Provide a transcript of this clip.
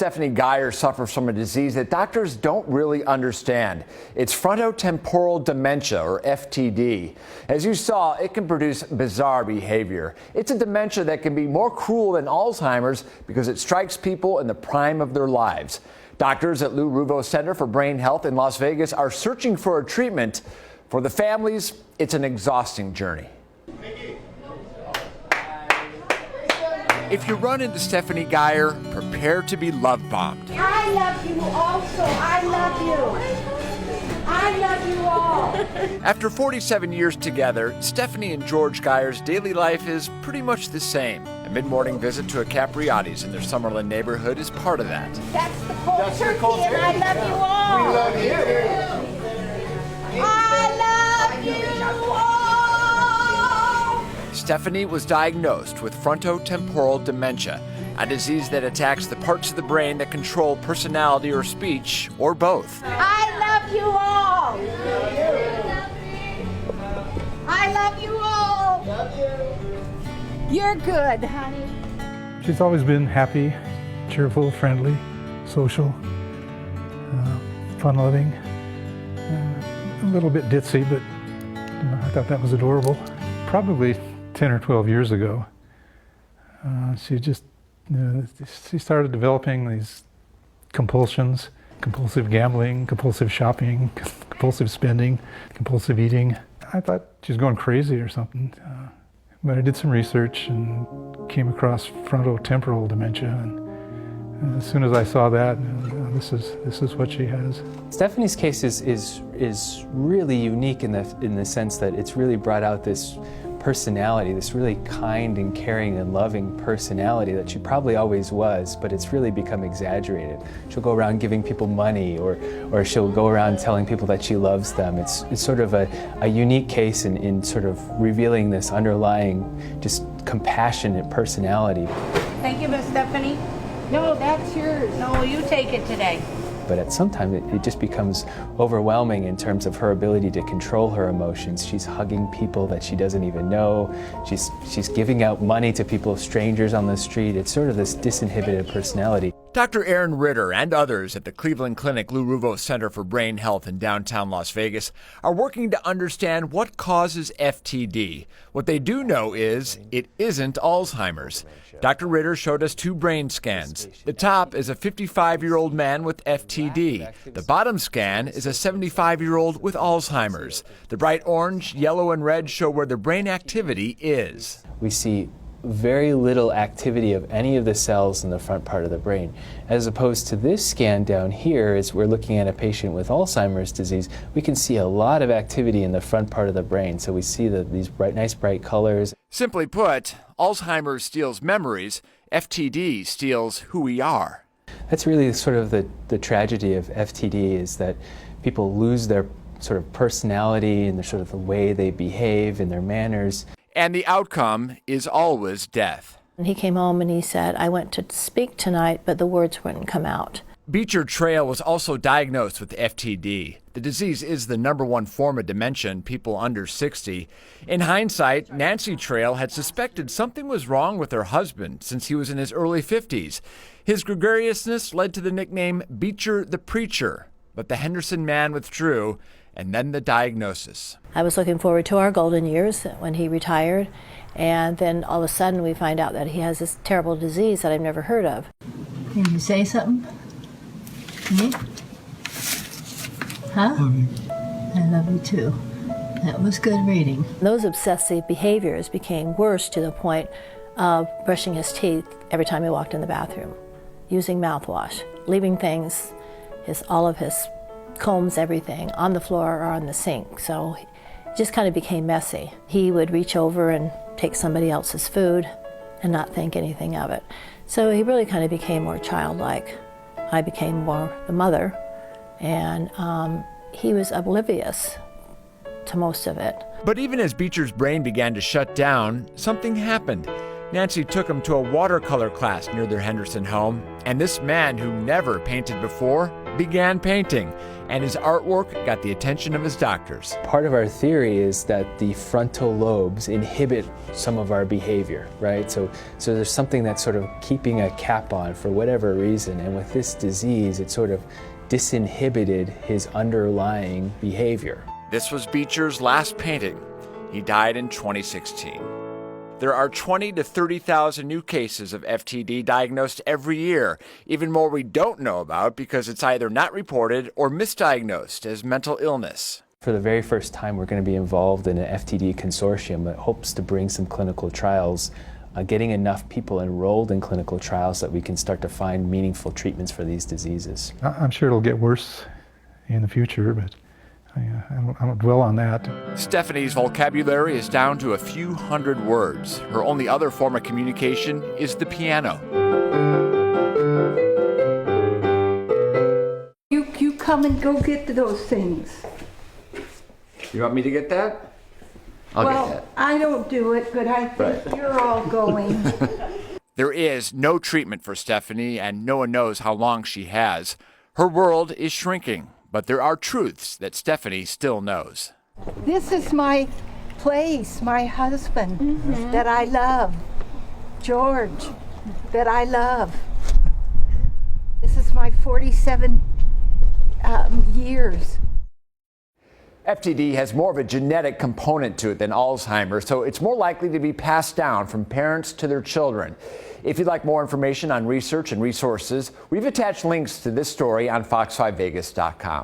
Stephanie Geyer suffers from a disease that doctors don't really understand. It's frontotemporal dementia, or FTD. As you saw, it can produce bizarre behavior. It's a dementia that can be more cruel than Alzheimer's because it strikes people in the prime of their lives. Doctors at Lou Ruvo Center for Brain Health in Las Vegas are searching for a treatment. For the families, it's an exhausting journey. If you run into Stephanie Geyer, prepare to be love-bombed. I love you also. I love you. I love you all. After 47 years together, Stephanie and George Geyer's daily life is pretty much the same. A mid-morning visit to a Capriati's in their Summerlin neighborhood is part of that. That's the cold turkey, and I love you all. We love you. I love you all. Stephanie was diagnosed with frontotemporal dementia, a disease that attacks the parts of the brain that control personality or speech, or both. I love you all. I love you all. You're good, honey. She's always been happy, cheerful, friendly, social, fun-loving, a little bit ditzy, but I thought that was adorable. Probably 10 or 12 years ago, she started developing these compulsions, compulsive gambling, compulsive shopping, compulsive spending, compulsive eating. I thought she was going crazy or something, but I did some research and came across frontotemporal dementia, and as soon as I saw that, this is what she has. Stephanie's case is really unique in the sense that it's really brought out this personality, this really kind and caring and loving personality that she probably always was, but it's really become exaggerated. She'll go around giving people money, or she'll go around telling people that she loves them. It's sort of a unique case in sort of revealing this underlying just compassionate personality. Thank you, Miss Stephanie. No, that's yours. No, you take it today. But at some time it just becomes overwhelming in terms of her ability to control her emotions. She's hugging people that she doesn't even know. She's giving out money to people, strangers on the street. It's sort of this disinhibited personality. Dr. Aaron Ritter and others at the Cleveland Clinic Lou Ruvo Center for Brain Health in downtown Las Vegas are working to understand what causes FTD. What they do know is it isn't Alzheimer's. Dr. Ritter showed us two brain scans. The top is a 55-year-old man with FTD. The bottom scan is a 75-year-old with Alzheimer's. The bright orange, yellow, and red show where the brain activity is. We see very little activity of any of the cells in the front part of the brain. As opposed to this scan down here, as we're looking at a patient with Alzheimer's disease, we can see a lot of activity in the front part of the brain. So we see these nice bright colors. Simply put, Alzheimer's steals memories, FTD steals who we are. That's really sort of the tragedy of FTD, is that people lose their sort of personality and sort of the way they behave and their manners. And the outcome is always death. And he came home and he said, I went to speak tonight, but the words wouldn't come out. Beecher Trail was also diagnosed with FTD. The disease is the #1 form of dementia in people under 60. In hindsight, Nancy Trail had suspected something was wrong with her husband since he was in his early 50s. His gregariousness led to the nickname Beecher the Preacher, but the Henderson man withdrew, and then the diagnosis. I was looking forward to our golden years when he retired, and then all of a sudden we find out that he has this terrible disease that I've never heard of. Can you say something? Me? Huh? I love you too. That was good reading. Those obsessive behaviors became worse to the point of brushing his teeth every time he walked in the bathroom, using mouthwash, leaving things, all of his combs, everything, on the floor or on the sink. So it just kind of became messy. He would reach over and take somebody else's food and not think anything of it. So he really kind of became more childlike. I became more the mother, and he was oblivious to most of it. But even as Beecher's brain began to shut down, something happened. Nancy took him to a watercolor class near their Henderson home, and this man who never painted before began painting. and his artwork got the attention of his doctors. Part of our theory is that the frontal lobes inhibit some of our behavior, right? So there's something that's sort of keeping a cap on for whatever reason, and with this disease, it sort of disinhibited his underlying behavior. This was Beecher's last painting. He died in 2016. There are 20 to 30,000 new cases of FTD diagnosed every year, even more we don't know about because it's either not reported or misdiagnosed as mental illness. For the very first time, we're going to be involved in an FTD consortium that hopes to bring some clinical trials, getting enough people enrolled in clinical trials that we can start to find meaningful treatments for these diseases. I'm sure it'll get worse in the future, but I don't dwell on that. Stephanie's vocabulary is down to a few hundred words. Her only other form of communication is the piano. You come and go get those things. You want me to get that? I'll get that. I don't do it, but I think you're all going. There is no treatment for Stephanie, and no one knows how long she has. Her world is shrinking, but there are truths that Stephanie still knows. This is my place, my husband that I love, George, that I love. This is my 47 years. FTD has more of a genetic component to it than Alzheimer's, so it's more likely to be passed down from parents to their children. If you'd like more information on research and resources, we've attached links to this story on fox5vegas.com.